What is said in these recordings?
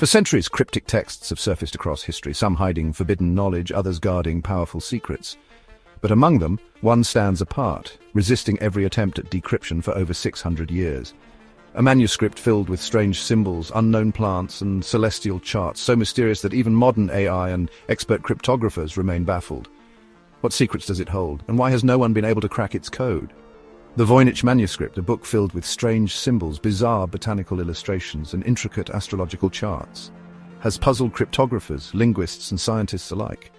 For centuries, cryptic texts have surfaced across history, some hiding forbidden knowledge, others guarding powerful secrets. But among them, one stands apart, resisting every attempt at decryption for over 600 years. A manuscript filled with strange symbols, unknown plants, and celestial charts, so mysterious that even modern AI and expert cryptographers remain baffled. What secrets does it hold, and why has no one been able to crack its code? The Voynich Manuscript, a book filled with strange symbols, bizarre botanical illustrations, and intricate astrological charts, has puzzled cryptographers, linguists, and scientists alike.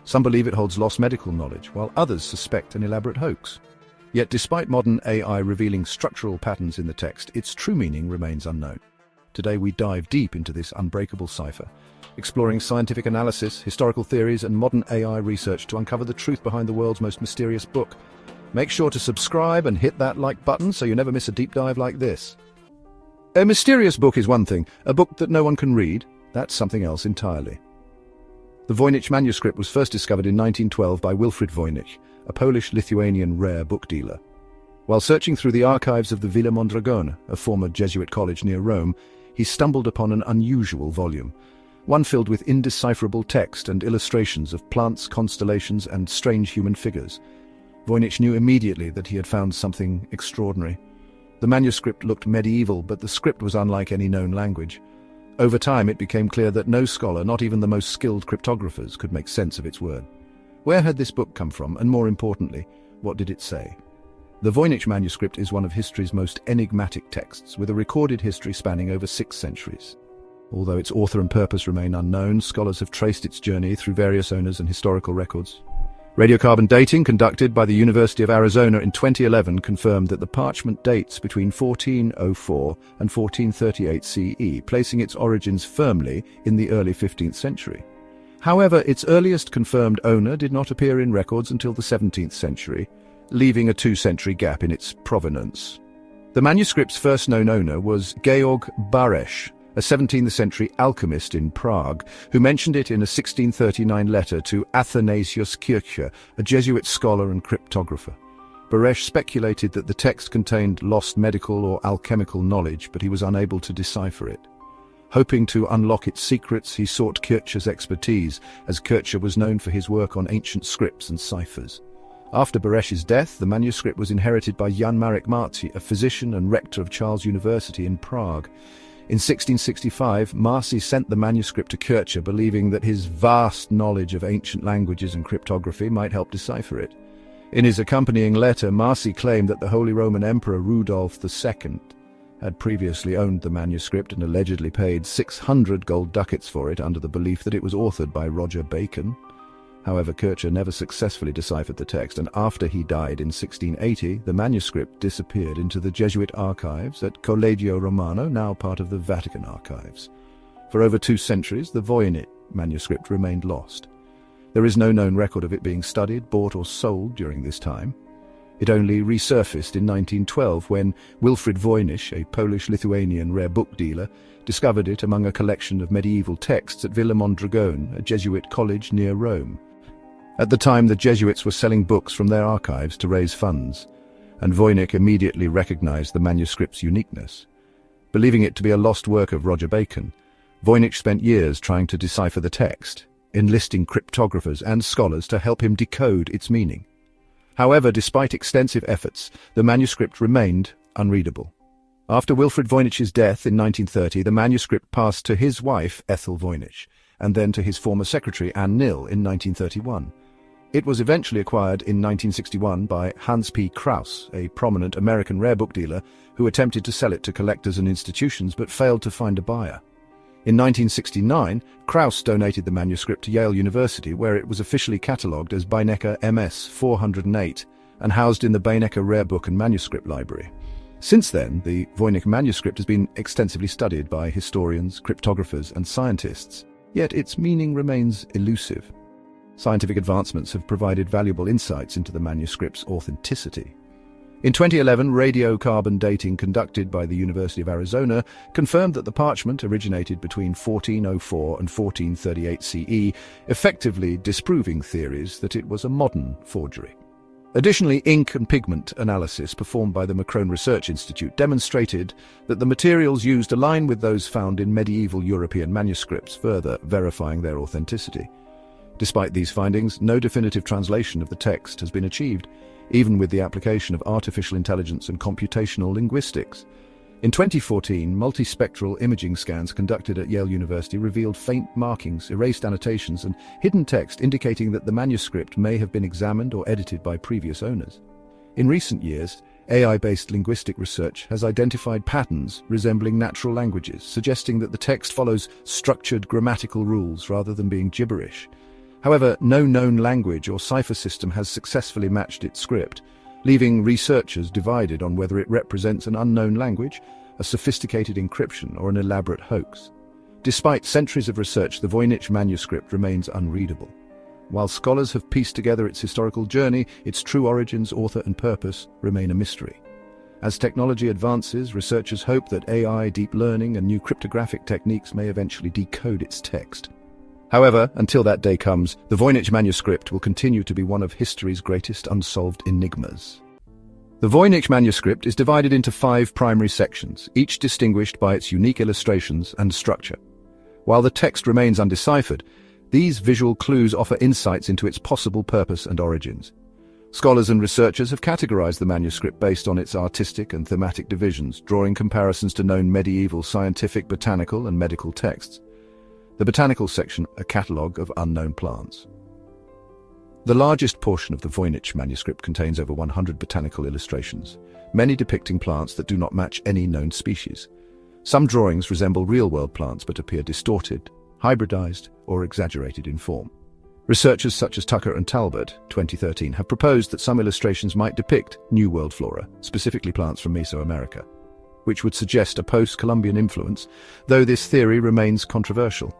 Some believe it holds lost medical knowledge, while others suspect an elaborate hoax. Yet despite modern AI revealing structural patterns in the text, its true meaning remains unknown. Today we dive deep into this unbreakable cipher, exploring scientific analysis, historical theories, and modern AI research to uncover the truth behind the world's most mysterious book. Make sure to subscribe and hit that like button so you never miss a deep dive like this. A mysterious book is one thing, a book that no one can read, that's something else entirely. The Voynich Manuscript was first discovered in 1912 by Wilfrid Voynich, a Polish-Lithuanian rare book dealer. While searching through the archives of the Villa Mondragone, a former Jesuit college near Rome, he stumbled upon an unusual volume, one filled with indecipherable text and illustrations of plants, constellations, and strange human figures. Voynich knew immediately that he had found something extraordinary. The manuscript looked medieval, but the script was unlike any known language. Over time, it became clear that no scholar, not even the most skilled cryptographers, could make sense of its word. Where had this book come from, and more importantly, what did it say? The Voynich Manuscript is one of history's most enigmatic texts, with a recorded history spanning over 6 centuries. Although its author and purpose remain unknown, scholars have traced its journey through various owners and historical records. Radiocarbon dating conducted by the University of Arizona in 2011 confirmed that the parchment dates between 1404 and 1438 CE, placing its origins firmly in the early 15th century. However, its earliest confirmed owner did not appear in records until the 17th century, leaving a 2-century gap in its provenance. The manuscript's first known owner was Georg Baresch, a 17th-century alchemist in Prague, who mentioned it in a 1639 letter to Athanasius Kircher, a Jesuit scholar and cryptographer. Baresch speculated that the text contained lost medical or alchemical knowledge, but he was unable to decipher it. Hoping to unlock its secrets, he sought Kircher's expertise, as Kircher was known for his work on ancient scripts and ciphers. After Baresch's death, the manuscript was inherited by Jan Marek Marci, a physician and rector of Charles University in Prague. In 1665, Marci sent the manuscript to Kircher, believing that his vast knowledge of ancient languages and cryptography might help decipher it. In his accompanying letter, Marci claimed that the Holy Roman Emperor Rudolf II had previously owned the manuscript and allegedly paid 600 gold ducats for it under the belief that it was authored by Roger Bacon. However, Kircher never successfully deciphered the text, and after he died in 1680, the manuscript disappeared into the Jesuit archives at Collegio Romano, now part of the Vatican archives. For over 2 centuries, the Voynich manuscript remained lost. There is no known record of it being studied, bought, or sold during this time. It only resurfaced in 1912 when Wilfrid Voynich, a Polish-Lithuanian rare book dealer, discovered it among a collection of medieval texts at Villa Mondragone, a Jesuit college near Rome. At the time, the Jesuits were selling books from their archives to raise funds, and Voynich immediately recognized the manuscript's uniqueness. Believing it to be a lost work of Roger Bacon, Voynich spent years trying to decipher the text, enlisting cryptographers and scholars to help him decode its meaning. However, despite extensive efforts, the manuscript remained unreadable. After Wilfrid Voynich's death in 1930, the manuscript passed to his wife, Ethel Voynich, and then to his former secretary, Anne Nill, in 1931. It was eventually acquired in 1961 by Hans P. Krauss, a prominent American rare book dealer who attempted to sell it to collectors and institutions but failed to find a buyer. In 1969, Krauss donated the manuscript to Yale University, where it was officially catalogued as Beinecker MS 408 and housed in the Beinecker Rare Book and Manuscript Library. Since then, the Voynich manuscript has been extensively studied by historians, cryptographers, and scientists, yet its meaning remains elusive. Scientific advancements have provided valuable insights into the manuscript's authenticity. In 2011, radiocarbon dating conducted by the University of Arizona confirmed that the parchment originated between 1404 and 1438 CE, effectively disproving theories that it was a modern forgery. Additionally, ink and pigment analysis performed by the Macron Research Institute demonstrated that the materials used align with those found in medieval European manuscripts, further verifying their authenticity. Despite these findings, no definitive translation of the text has been achieved, even with the application of artificial intelligence and computational linguistics. In 2014, multispectral imaging scans conducted at Yale University revealed faint markings, erased annotations, and hidden text indicating that the manuscript may have been examined or edited by previous owners. In recent years, AI-based linguistic research has identified patterns resembling natural languages, suggesting that the text follows structured grammatical rules rather than being gibberish. However, no known language or cipher system has successfully matched its script, leaving researchers divided on whether it represents an unknown language, a sophisticated encryption, or an elaborate hoax. Despite centuries of research, the Voynich Manuscript remains unreadable. While scholars have pieced together its historical journey, its true origins, author, and purpose remain a mystery. As technology advances, researchers hope that AI, deep learning, and new cryptographic techniques may eventually decode its text. However, until that day comes, the Voynich Manuscript will continue to be one of history's greatest unsolved enigmas. The Voynich Manuscript is divided into 5 primary sections, each distinguished by its unique illustrations and structure. While the text remains undeciphered, these visual clues offer insights into its possible purpose and origins. Scholars and researchers have categorized the manuscript based on its artistic and thematic divisions, drawing comparisons to known medieval scientific, botanical, and medical texts. The botanical section, a catalogue of unknown plants. The largest portion of the Voynich manuscript contains over 100 botanical illustrations, many depicting plants that do not match any known species. Some drawings resemble real-world plants but appear distorted, hybridized, or exaggerated in form. Researchers such as Tucker and Talbot, 2013, have proposed that some illustrations might depict New World flora, specifically plants from Mesoamerica, which would suggest a post-Columbian influence, though this theory remains controversial.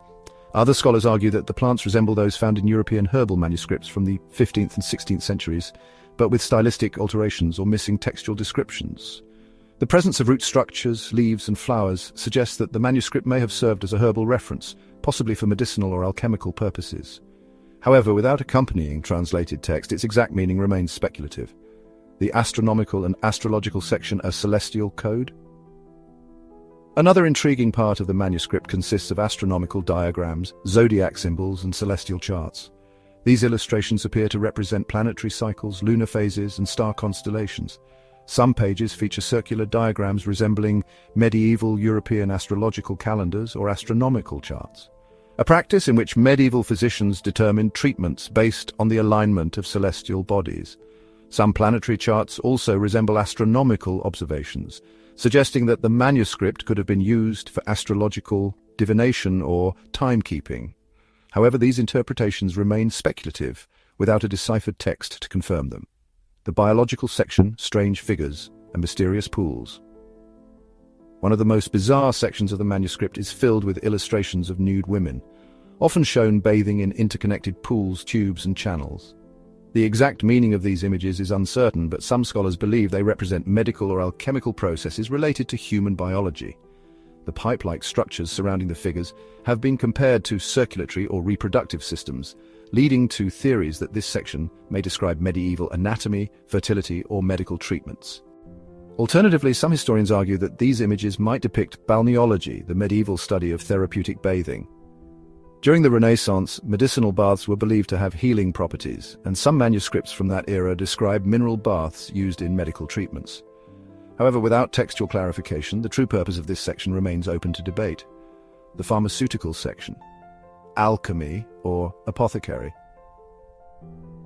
Other scholars argue that the plants resemble those found in European herbal manuscripts from the 15th and 16th centuries, but with stylistic alterations or missing textual descriptions. The presence of root structures, leaves, and flowers suggests that the manuscript may have served as a herbal reference, possibly for medicinal or alchemical purposes. However, without accompanying translated text, its exact meaning remains speculative. The astronomical and astrological section, a celestial code? Another intriguing part of the manuscript consists of astronomical diagrams, zodiac symbols, and celestial charts. These illustrations appear to represent planetary cycles, lunar phases, and star constellations. Some pages feature circular diagrams resembling medieval European astrological calendars or astronomical charts, a practice in which medieval physicians determined treatments based on the alignment of celestial bodies. Some planetary charts also resemble astronomical observations, suggesting that the manuscript could have been used for astrological divination or timekeeping. However, these interpretations remain speculative, without a deciphered text to confirm them. The biological section, strange figures, and mysterious pools. One of the most bizarre sections of the manuscript is filled with illustrations of nude women, often shown bathing in interconnected pools, tubes, and channels. The exact meaning of these images is uncertain, but some scholars believe they represent medical or alchemical processes related to human biology. The pipe-like structures surrounding the figures have been compared to circulatory or reproductive systems, leading to theories that this section may describe medieval anatomy, fertility, or medical treatments. Alternatively, some historians argue that these images might depict balneology, the medieval study of therapeutic bathing. During the Renaissance, medicinal baths were believed to have healing properties, and some manuscripts from that era describe mineral baths used in medical treatments. However, without textual clarification, the true purpose of this section remains open to debate. The pharmaceutical section. Alchemy or apothecary.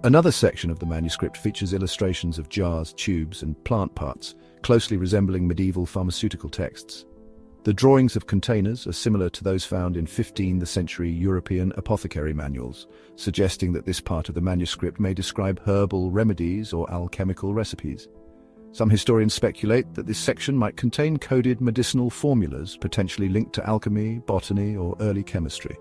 Another section of the manuscript features illustrations of jars, tubes, and plant parts, closely resembling medieval pharmaceutical texts. The drawings of containers are similar to those found in 15th century European apothecary manuals, suggesting that this part of the manuscript may describe herbal remedies or alchemical recipes. Some historians speculate that this section might contain coded medicinal formulas, potentially linked to alchemy, botany, or early chemistry.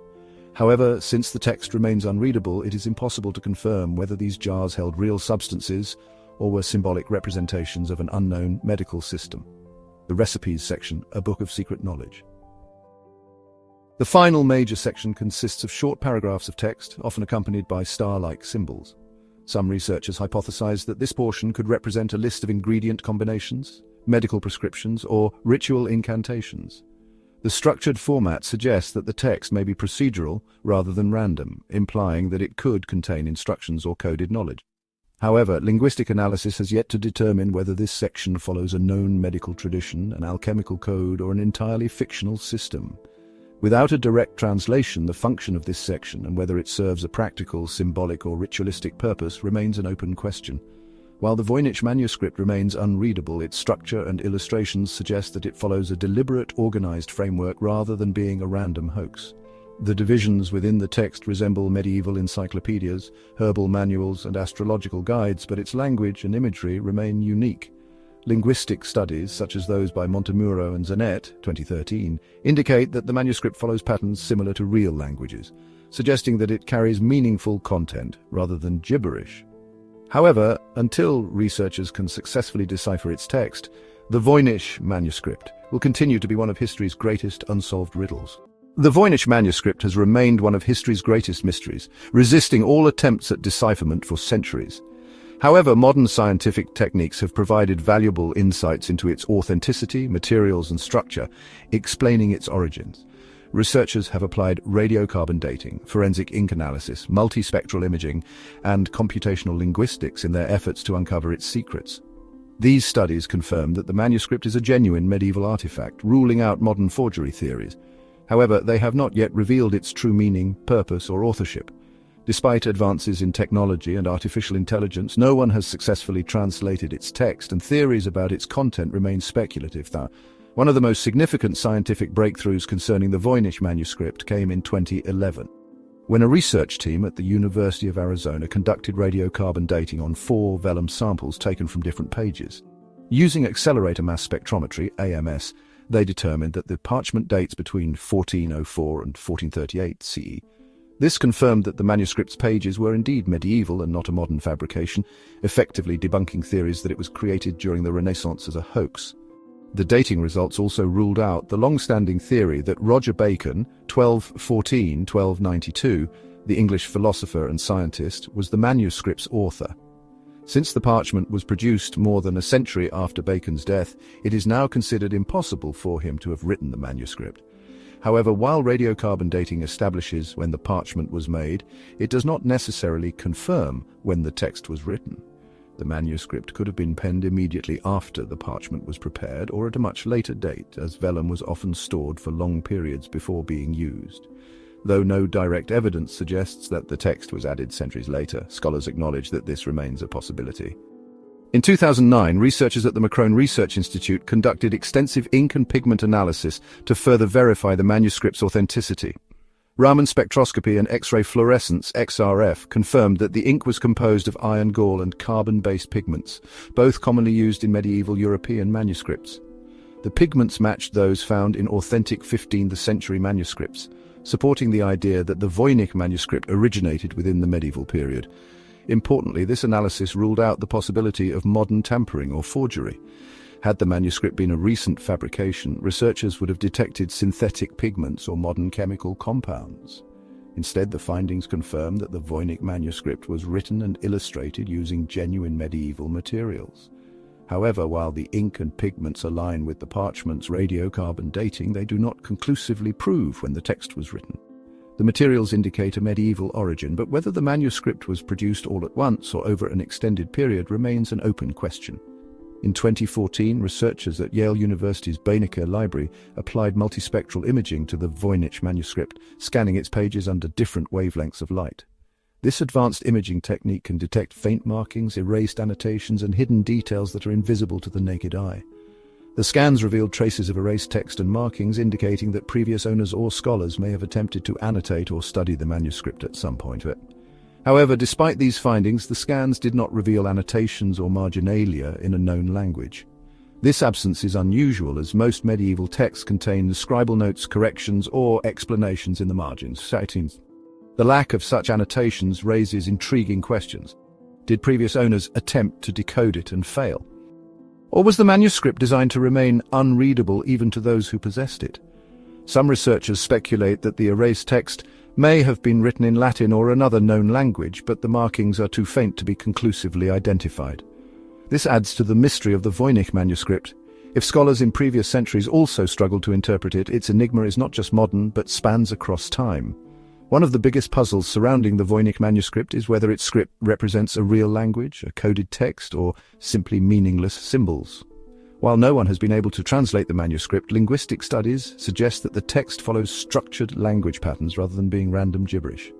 However, since the text remains unreadable, it is impossible to confirm whether these jars held real substances or were symbolic representations of an unknown medical system. The recipes section, a book of secret knowledge. The final major section consists of short paragraphs of text, often accompanied by star-like symbols. Some researchers hypothesize that this portion could represent a list of ingredient combinations, medical prescriptions, or ritual incantations. The structured format suggests that the text may be procedural rather than random, implying that it could contain instructions or coded knowledge. However, linguistic analysis has yet to determine whether this section follows a known medical tradition, an alchemical code, or an entirely fictional system. Without a direct translation, the function of this section and whether it serves a practical, symbolic, or ritualistic purpose remains an open question. While the Voynich Manuscript remains unreadable, its structure and illustrations suggest that it follows a deliberate, organized framework rather than being a random hoax. The divisions within the text resemble medieval encyclopedias, herbal manuals, and astrological guides, but its language and imagery remain unique. Linguistic studies, such as those by Montemuro and Zanet, 2013, indicate that the manuscript follows patterns similar to real languages, suggesting that it carries meaningful content rather than gibberish. However, until researchers can successfully decipher its text, the Voynich Manuscript will continue to be one of history's greatest unsolved riddles. The Voynich Manuscript has remained one of history's greatest mysteries, resisting all attempts at decipherment for centuries. However, modern scientific techniques have provided valuable insights into its authenticity, materials, and structure, explaining its origins. Researchers have applied radiocarbon dating, forensic ink analysis, multispectral imaging, and computational linguistics in their efforts to uncover its secrets. These studies confirm that the manuscript is a genuine medieval artifact, ruling out modern forgery theories. However, they have not yet revealed its true meaning, purpose, or authorship. Despite advances in technology and artificial intelligence, no one has successfully translated its text, and theories about its content remain speculative. One of the most significant scientific breakthroughs concerning the Voynich Manuscript came in 2011, when a research team at the University of Arizona conducted radiocarbon dating on 4 vellum samples taken from different pages. Using accelerator mass spectrometry, AMS, they determined that the parchment dates between 1404 and 1438 CE. This confirmed that the manuscript's pages were indeed medieval and not a modern fabrication, effectively debunking theories that it was created during the Renaissance as a hoax. The dating results also ruled out the long-standing theory that Roger Bacon, 1214–1292, the English philosopher and scientist, was the manuscript's author. Since the parchment was produced more than a century after Bacon's death, it is now considered impossible for him to have written the manuscript. However, while radiocarbon dating establishes when the parchment was made, it does not necessarily confirm when the text was written. The manuscript could have been penned immediately after the parchment was prepared, or at a much later date, as vellum was often stored for long periods before being used. Though no direct evidence suggests that the text was added centuries later, scholars acknowledge that this remains a possibility. In 2009, researchers at the Macron Research Institute conducted extensive ink and pigment analysis to further verify the manuscript's authenticity. Raman spectroscopy and X-ray fluorescence (XRF) confirmed that the ink was composed of iron gall and carbon-based pigments, both commonly used in medieval European manuscripts. The pigments matched those found in authentic 15th century manuscripts, supporting the idea that the Voynich manuscript originated within the medieval period. Importantly, this analysis ruled out the possibility of modern tampering or forgery. Had the manuscript been a recent fabrication, researchers would have detected synthetic pigments or modern chemical compounds. Instead, the findings confirm that the Voynich manuscript was written and illustrated using genuine medieval materials. However, while the ink and pigments align with the parchment's radiocarbon dating, they do not conclusively prove when the text was written. The materials indicate a medieval origin, but whether the manuscript was produced all at once or over an extended period remains an open question. In 2014, researchers at Yale University's Boehniker Library applied multispectral imaging to the Voynich manuscript, scanning its pages under different wavelengths of light. This advanced imaging technique can detect faint markings, erased annotations, and hidden details that are invisible to the naked eye. The scans revealed traces of erased text and markings, indicating that previous owners or scholars may have attempted to annotate or study the manuscript at some point. However, despite these findings, the scans did not reveal annotations or marginalia in a known language. This absence is unusual, as most medieval texts contain scribal notes, corrections, or explanations in the margins. The lack of such annotations raises intriguing questions. Did previous owners attempt to decode it and fail? Or was the manuscript designed to remain unreadable even to those who possessed it? Some researchers speculate that the erased text may have been written in Latin or another known language, but the markings are too faint to be conclusively identified. This adds to the mystery of the Voynich Manuscript. If scholars in previous centuries also struggled to interpret it, its enigma is not just modern, but spans across time. One of the biggest puzzles surrounding the Voynich Manuscript is whether its script represents a real language, a coded text, or simply meaningless symbols. While no one has been able to translate the manuscript, linguistic studies suggest that the text follows structured language patterns rather than being random gibberish.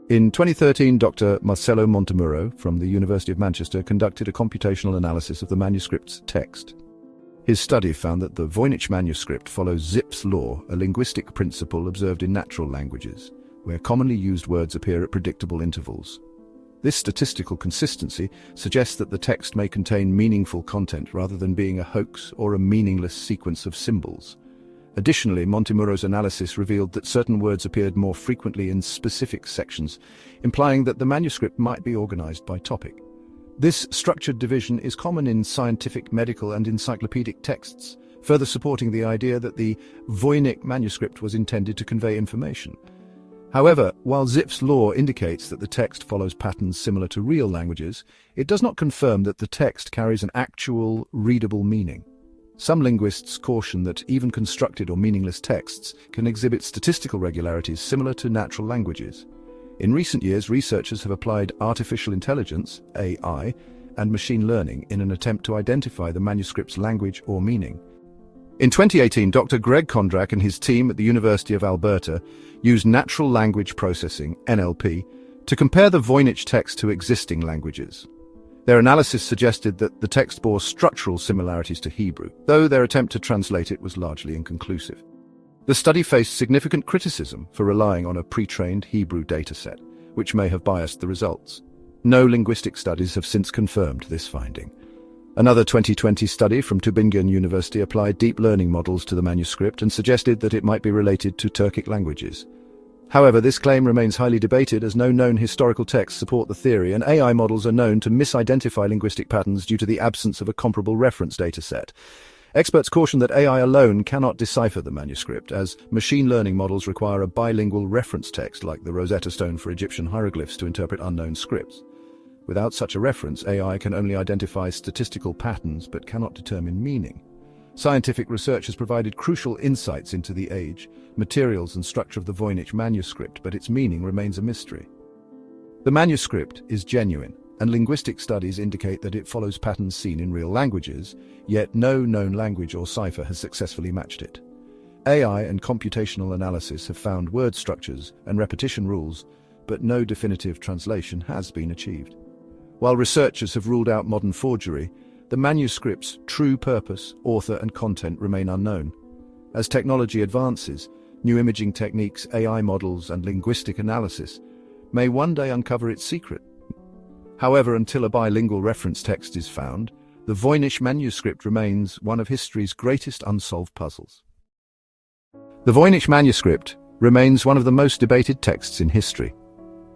In 2013, Dr. Marcello Montemurro from the University of Manchester conducted a computational analysis of the manuscript's text. His study found that the Voynich Manuscript follows Zipf's law, a linguistic principle observed in natural languages, where commonly used words appear at predictable intervals. This statistical consistency suggests that the text may contain meaningful content rather than being a hoax or a meaningless sequence of symbols. Additionally, Montemurro's analysis revealed that certain words appeared more frequently in specific sections, implying that the manuscript might be organized by topic. This structured division is common in scientific, medical, and encyclopedic texts, further supporting the idea that the Voynich Manuscript was intended to convey information. However, while Zipf's law indicates that the text follows patterns similar to real languages, it does not confirm that the text carries an actual, readable meaning. Some linguists caution that even constructed or meaningless texts can exhibit statistical regularities similar to natural languages. In recent years, researchers have applied artificial intelligence, AI, and machine learning in an attempt to identify the manuscript's language or meaning. In 2018, Dr. Greg Kondrak and his team at the University of Alberta used natural language processing, NLP, to compare the Voynich text to existing languages. Their analysis suggested that the text bore structural similarities to Hebrew, though their attempt to translate it was largely inconclusive. The study faced significant criticism for relying on a pre-trained Hebrew dataset, which may have biased the results. No linguistic studies have since confirmed this finding. Another 2020 study from Tübingen University applied deep learning models to the manuscript and suggested that it might be related to Turkic languages. However, this claim remains highly debated as no known historical texts support the theory, and AI models are known to misidentify linguistic patterns due to the absence of a comparable reference dataset. Experts caution that AI alone cannot decipher the manuscript, as machine learning models require a bilingual reference text like the Rosetta Stone for Egyptian hieroglyphs to interpret unknown scripts. Without such a reference, AI can only identify statistical patterns but cannot determine meaning. Scientific research has provided crucial insights into the age, materials and structure of the Voynich manuscript, but its meaning remains a mystery. The manuscript is genuine, and linguistic studies indicate that it follows patterns seen in real languages, yet no known language or cipher has successfully matched it. AI and computational analysis have found word structures and repetition rules, but no definitive translation has been achieved. While researchers have ruled out modern forgery, the manuscript's true purpose, author, and content remain unknown. As technology advances, new imaging techniques, AI models, and linguistic analysis may one day uncover its secret. However, until a bilingual reference text is found, the Voynich Manuscript remains one of history's greatest unsolved puzzles. The Voynich Manuscript remains one of the most debated texts in history.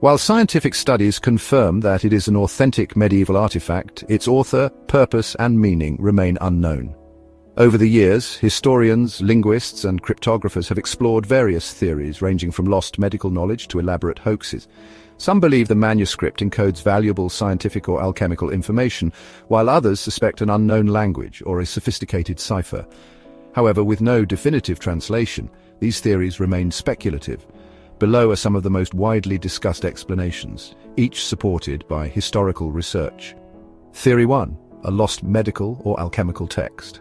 While scientific studies confirm that it is an authentic medieval artifact, its author, purpose, and meaning remain unknown. Over the years, historians, linguists, and cryptographers have explored various theories ranging from lost medical knowledge to elaborate hoaxes. Some believe the manuscript encodes valuable scientific or alchemical information, while others suspect an unknown language or a sophisticated cipher. However, with no definitive translation, these theories remain speculative. Below are some of the most widely discussed explanations, each supported by historical research. Theory 1. A lost medical or alchemical text.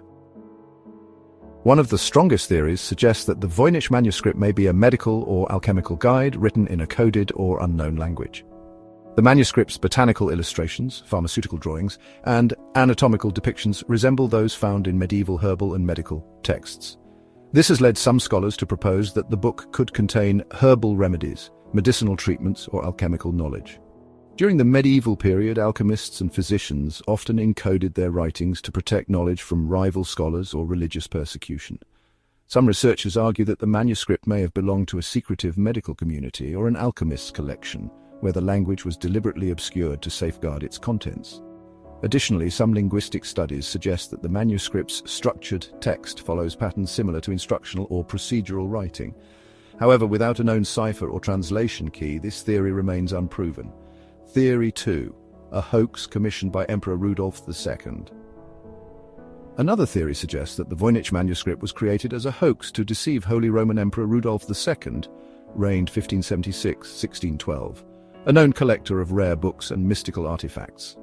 One of the strongest theories suggests that the Voynich manuscript may be a medical or alchemical guide written in a coded or unknown language. The manuscript's botanical illustrations, pharmaceutical drawings, and anatomical depictions resemble those found in medieval herbal and medical texts. This has led some scholars to propose that the book could contain herbal remedies, medicinal treatments, or alchemical knowledge. During the medieval period, alchemists and physicians often encoded their writings to protect knowledge from rival scholars or religious persecution. Some researchers argue that the manuscript may have belonged to a secretive medical community or an alchemist's collection, where the language was deliberately obscured to safeguard its contents. Additionally, some linguistic studies suggest that the manuscript's structured text follows patterns similar to instructional or procedural writing. However, without a known cipher or translation key, this theory remains unproven. Theory 2. A hoax commissioned by Emperor Rudolf II. Another theory suggests that the Voynich Manuscript was created as a hoax to deceive Holy Roman Emperor Rudolf II, reigned 1576-1612, a known collector of rare books and mystical artifacts.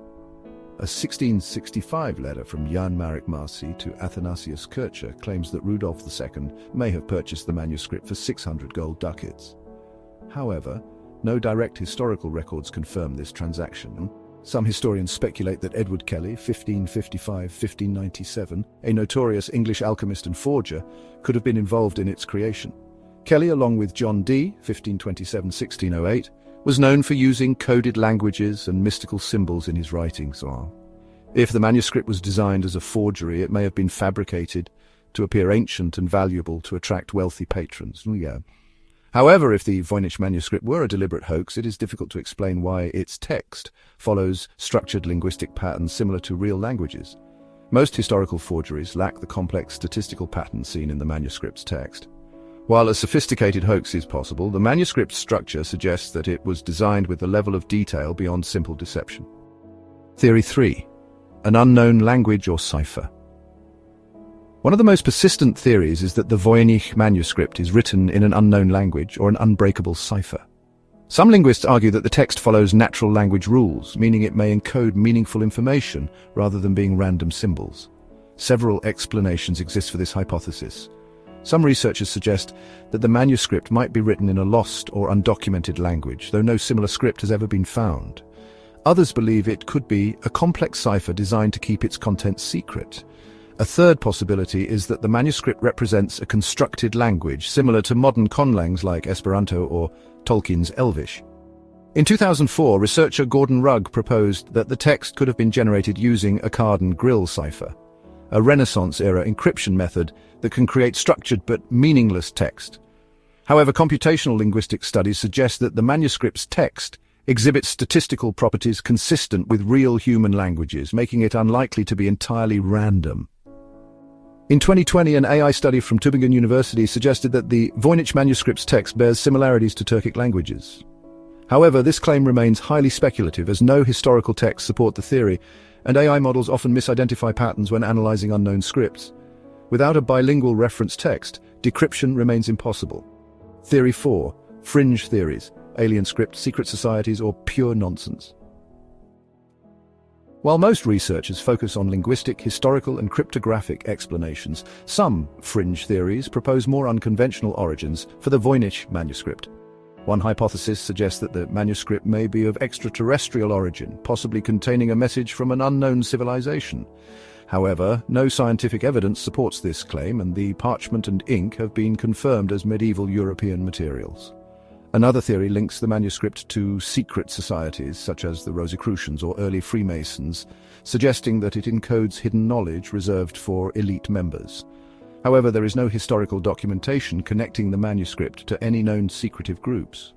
A 1665 letter from Jan Marek Marci to Athanasius Kircher claims that Rudolf II may have purchased the manuscript for 600 gold ducats. However, no direct historical records confirm this transaction. Some historians speculate that Edward Kelly, 1555-1597, a notorious English alchemist and forger, could have been involved in its creation. Kelly, along with John Dee, 1527-1608, was known for using coded languages and mystical symbols in his writings. If the manuscript was designed as a forgery, it may have been fabricated to appear ancient and valuable to attract wealthy patrons. However, if the Voynich Manuscript were a deliberate hoax, it is difficult to explain why its text follows structured linguistic patterns similar to real languages. Most historical forgeries lack the complex statistical patterns seen in the manuscript's text. While a sophisticated hoax is possible, the manuscript's structure suggests that it was designed with a level of detail beyond simple deception. Theory 3. An unknown language or cipher. One of the most persistent theories is that the Voynich Manuscript is written in an unknown language or an unbreakable cipher. Some linguists argue that the text follows natural language rules, meaning it may encode meaningful information rather than being random symbols. Several explanations exist for this hypothesis. Some researchers suggest that the manuscript might be written in a lost or undocumented language, though no similar script has ever been found. Others believe it could be a complex cipher designed to keep its contents secret. A third possibility is that the manuscript represents a constructed language similar to modern conlangs like Esperanto or Tolkien's Elvish. In 2004, researcher Gordon Rugg proposed that the text could have been generated using a card-and-grill cipher, a Renaissance-era encryption method that can create structured but meaningless text. However, computational linguistic studies suggest that the manuscript's text exhibits statistical properties consistent with real human languages, making it unlikely to be entirely random. In 2020, an AI study from Tübingen University suggested that the Voynich Manuscript's text bears similarities to Turkic languages. However, this claim remains highly speculative, as no historical texts support the theory, and AI models often misidentify patterns when analyzing unknown scripts. Without a bilingual reference text, decryption remains impossible. Theory 4. Fringe theories, alien script, secret societies, or pure nonsense. While most researchers focus on linguistic, historical, and cryptographic explanations, some fringe theories propose more unconventional origins for the Voynich Manuscript. One hypothesis suggests that the manuscript may be of extraterrestrial origin, possibly containing a message from an unknown civilization. However, no scientific evidence supports this claim, and the parchment and ink have been confirmed as medieval European materials. Another theory links the manuscript to secret societies, such as the Rosicrucians or early Freemasons, suggesting that it encodes hidden knowledge reserved for elite members. However, there is no historical documentation connecting the manuscript to any known secretive groups.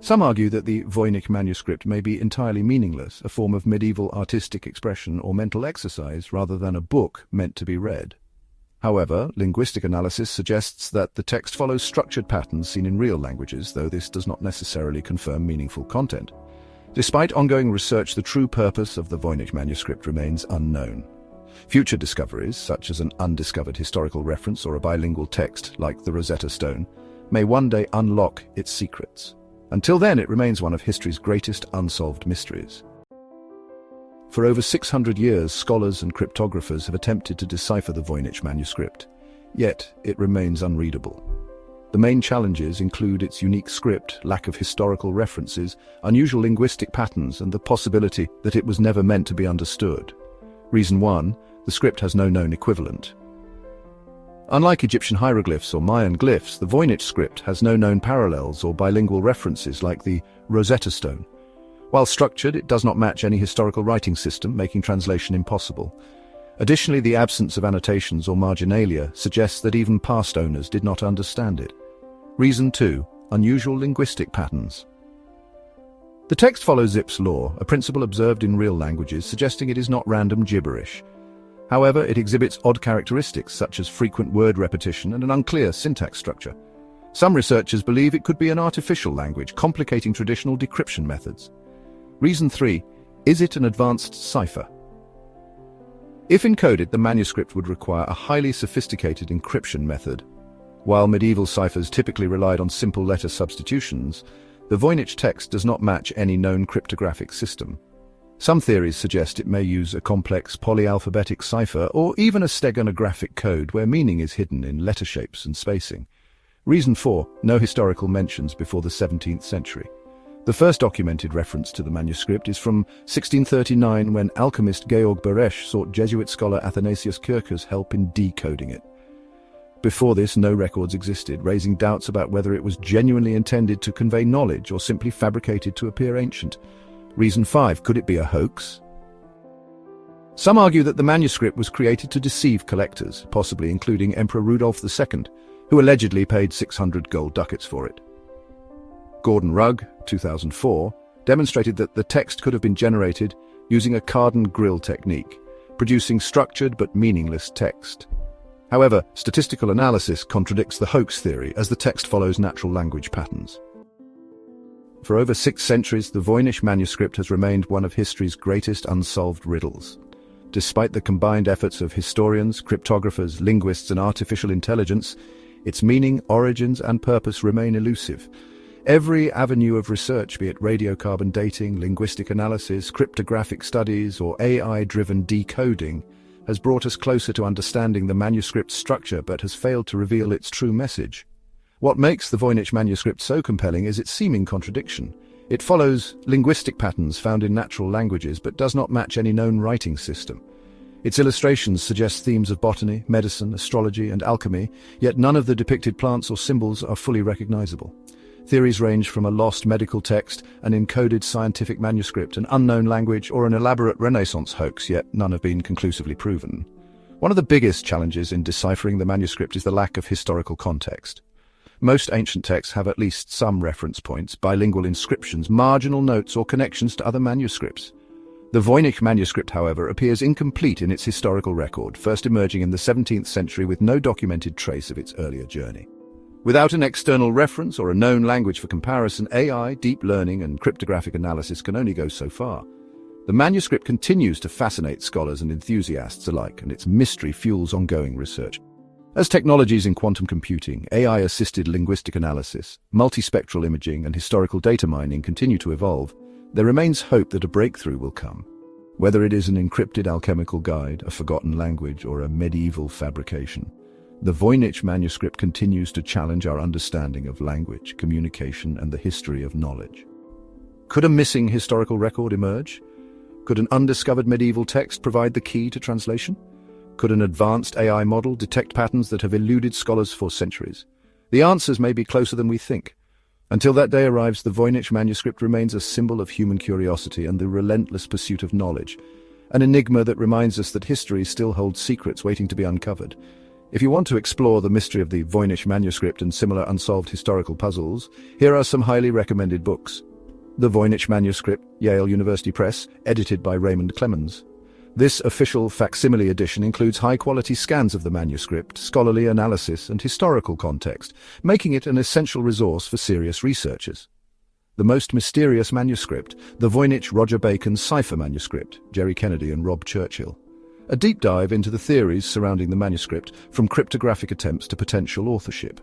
Some argue that the Voynich Manuscript may be entirely meaningless, a form of medieval artistic expression or mental exercise rather than a book meant to be read. However, linguistic analysis suggests that the text follows structured patterns seen in real languages, though this does not necessarily confirm meaningful content. Despite ongoing research, the true purpose of the Voynich Manuscript remains unknown. Future discoveries, such as an undiscovered historical reference or a bilingual text like the Rosetta Stone, may one day unlock its secrets. Until then, it remains one of history's greatest unsolved mysteries. For over 600 years, scholars and cryptographers have attempted to decipher the Voynich Manuscript, yet it remains unreadable. The main challenges include its unique script, lack of historical references, unusual linguistic patterns, and the possibility that it was never meant to be understood. Reason 1. The script has no known equivalent. Unlike Egyptian hieroglyphs or Mayan glyphs, the Voynich script has no known parallels or bilingual references like the Rosetta Stone. While structured, it does not match any historical writing system, making translation impossible. Additionally, the absence of annotations or marginalia suggests that even past owners did not understand it. Reason 2. Unusual linguistic patterns. The text follows Zipf's law, a principle observed in real languages, suggesting it is not random gibberish. However, it exhibits odd characteristics such as frequent word repetition and an unclear syntax structure. Some researchers believe it could be an artificial language, complicating traditional decryption methods. Reason 3. Is it an advanced cipher? If encoded, the manuscript would require a highly sophisticated encryption method. While medieval ciphers typically relied on simple letter substitutions, the Voynich text does not match any known cryptographic system. Some theories suggest it may use a complex polyalphabetic cipher or even a steganographic code where meaning is hidden in letter shapes and spacing. Reason 4. No historical mentions before the 17th century. The first documented reference to the manuscript is from 1639 when alchemist Georg Beresch sought Jesuit scholar Athanasius Kircher's help in decoding it. Before this, no records existed, raising doubts about whether it was genuinely intended to convey knowledge or simply fabricated to appear ancient. Reason 5. Could it be a hoax? Some argue that the manuscript was created to deceive collectors, possibly including Emperor Rudolph II, who allegedly paid 600 gold ducats for it. Gordon Rugg, 2004, demonstrated that the text could have been generated using a Cardan-Grill technique, producing structured but meaningless text. However, statistical analysis contradicts the hoax theory as the text follows natural language patterns. For over 6 centuries, the Voynich manuscript has remained one of history's greatest unsolved riddles. Despite the combined efforts of historians, cryptographers, linguists, and artificial intelligence, its meaning, origins, and purpose remain elusive. Every avenue of research, be it radiocarbon dating, linguistic analysis, cryptographic studies, or AI-driven decoding, has brought us closer to understanding the manuscript's structure but has failed to reveal its true message. What makes the Voynich manuscript so compelling is its seeming contradiction. It follows linguistic patterns found in natural languages but does not match any known writing system. Its illustrations suggest themes of botany, medicine, astrology, and alchemy, yet none of the depicted plants or symbols are fully recognizable. Theories range from a lost medical text, an encoded scientific manuscript, an unknown language, or an elaborate Renaissance hoax, yet none have been conclusively proven. One of the biggest challenges in deciphering the manuscript is the lack of historical context. Most ancient texts have at least some reference points, bilingual inscriptions, marginal notes, or connections to other manuscripts. The Voynich manuscript, however, appears incomplete in its historical record, first emerging in the 17th century with no documented trace of its earlier journey. Without an external reference or a known language for comparison, AI, deep learning, and cryptographic analysis can only go so far. The manuscript continues to fascinate scholars and enthusiasts alike, and its mystery fuels ongoing research. As technologies in quantum computing, AI-assisted linguistic analysis, multispectral imaging, and historical data mining continue to evolve, there remains hope that a breakthrough will come. Whether it is an encrypted alchemical guide, a forgotten language, or a medieval fabrication, the Voynich manuscript continues to challenge our understanding of language, communication, and the history of knowledge. Could a missing historical record emerge? Could an undiscovered medieval text provide the key to translation? Could an advanced AI model detect patterns that have eluded scholars for centuries? The answers may be closer than we think. Until that day arrives, the Voynich manuscript remains a symbol of human curiosity and the relentless pursuit of knowledge, an enigma that reminds us that history still holds secrets waiting to be uncovered. If you want to explore the mystery of the Voynich manuscript and similar unsolved historical puzzles, here are some highly recommended books. The Voynich Manuscript, Yale University Press, edited by Raymond Clemens. This official facsimile edition includes high-quality scans of the manuscript, scholarly analysis, and historical context, making it an essential resource for serious researchers. The Most Mysterious Manuscript, the Voynich Roger Bacon Cipher Manuscript, Jerry Kennedy and Rob Churchill. A deep dive into the theories surrounding the manuscript, from cryptographic attempts to potential authorship.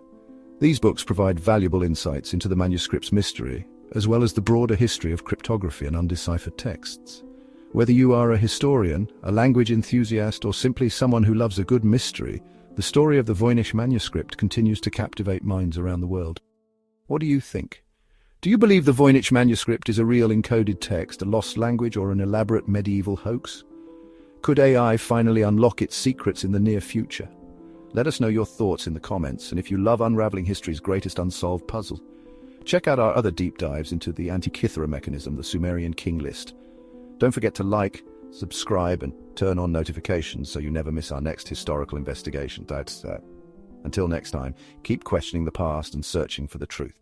These books provide valuable insights into the manuscript's mystery, as well as the broader history of cryptography and undeciphered texts. Whether you are a historian, a language enthusiast, or simply someone who loves a good mystery, the story of the Voynich manuscript continues to captivate minds around the world. What do you think? Do you believe the Voynich manuscript is a real encoded text, a lost language, or an elaborate medieval hoax? Could AI finally unlock its secrets in the near future? Let us know your thoughts in the comments, and if you love unraveling history's greatest unsolved puzzle, check out our other deep dives into the Antikythera mechanism, the Sumerian king list. Don't forget to like, subscribe, and turn on notifications so you never miss our next historical investigation. Until next time, keep questioning the past and searching for the truth.